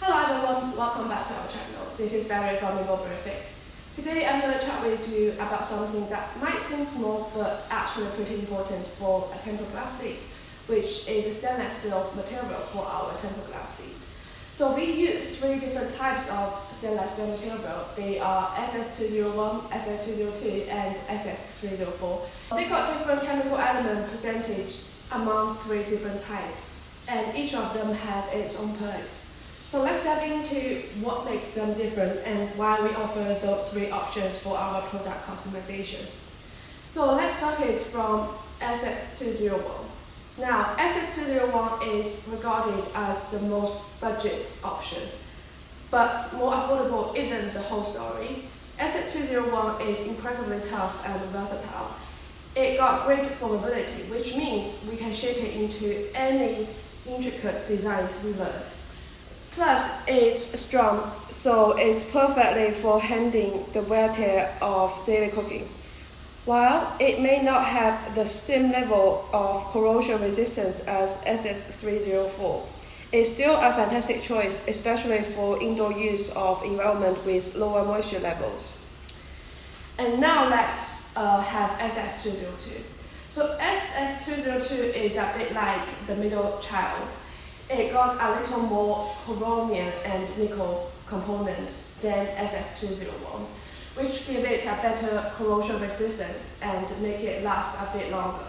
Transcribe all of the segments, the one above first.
Hello everyone, welcome back to our channel. This is Barry from Ningbo Berrific. Today I'm going to chat with you about something that might seem small but actually pretty important for a tempered glass lid, which is the stainless steel material for our tempered glass lid. So we use three different types of stainless steel material. They are SS201, SS202 and SS304. They got different chemical element percentages among three different types, and each of them have its own perks. So let's dive into what makes them different and why we offer those three options for our product customization. So let's start it from SS201. Now, SS201 is regarded as the most budget option, but more affordable isn't the whole story. SS201 is incredibly tough and versatile. It got great formability, which means we can shape it into any intricate designs we love. Plus, it's strong, so it's perfectly for handling the wear tear of daily cooking. While it may not have the same level of corrosion resistance as SS304, it's still a fantastic choice, especially for indoor use of environment with lower moisture levels. And now let's have SS202. So SS202 is a bit like the middle child. It got a little more chromium and nickel component than SS201, which give it a better corrosion resistance and make it last a bit longer.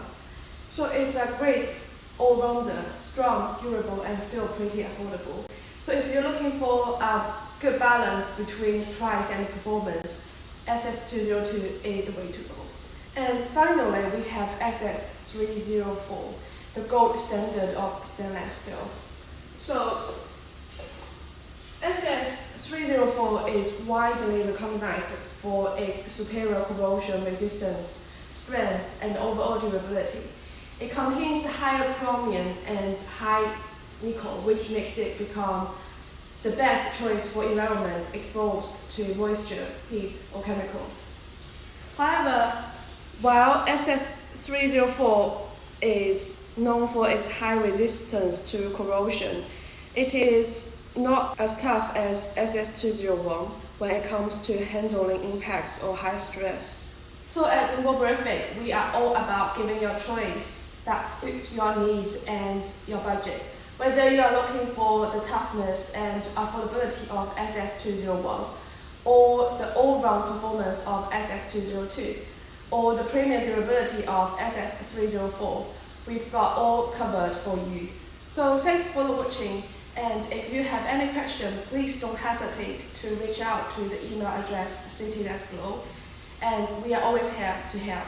So it's a great all-rounder, strong, durable, and still pretty affordable. So if you're looking for a good balance between price and performance, SS202 is the way to go. And finally, we have SS304, the gold standard of stainless steel. So, SS304 is widely recognized for its superior corrosion resistance, strength, and overall durability. It contains higher chromium and high nickel, which makes it become the best choice for environment exposed to moisture, heat, or chemicals. However, while SS304 is known for its high resistance to corrosion, it is not as tough as SS201 when it comes to handling impacts or high stress. So at Ningbo Berrific, we are all about giving you a choice that suits your needs and your budget. Whether you are looking for the toughness and affordability of SS201, or the all-round performance of SS202, or the premium durability of SS304, we've got all covered for you. So thanks for watching, and if you have any question, please don't hesitate to reach out to the email address stated as below, and we are always here to help.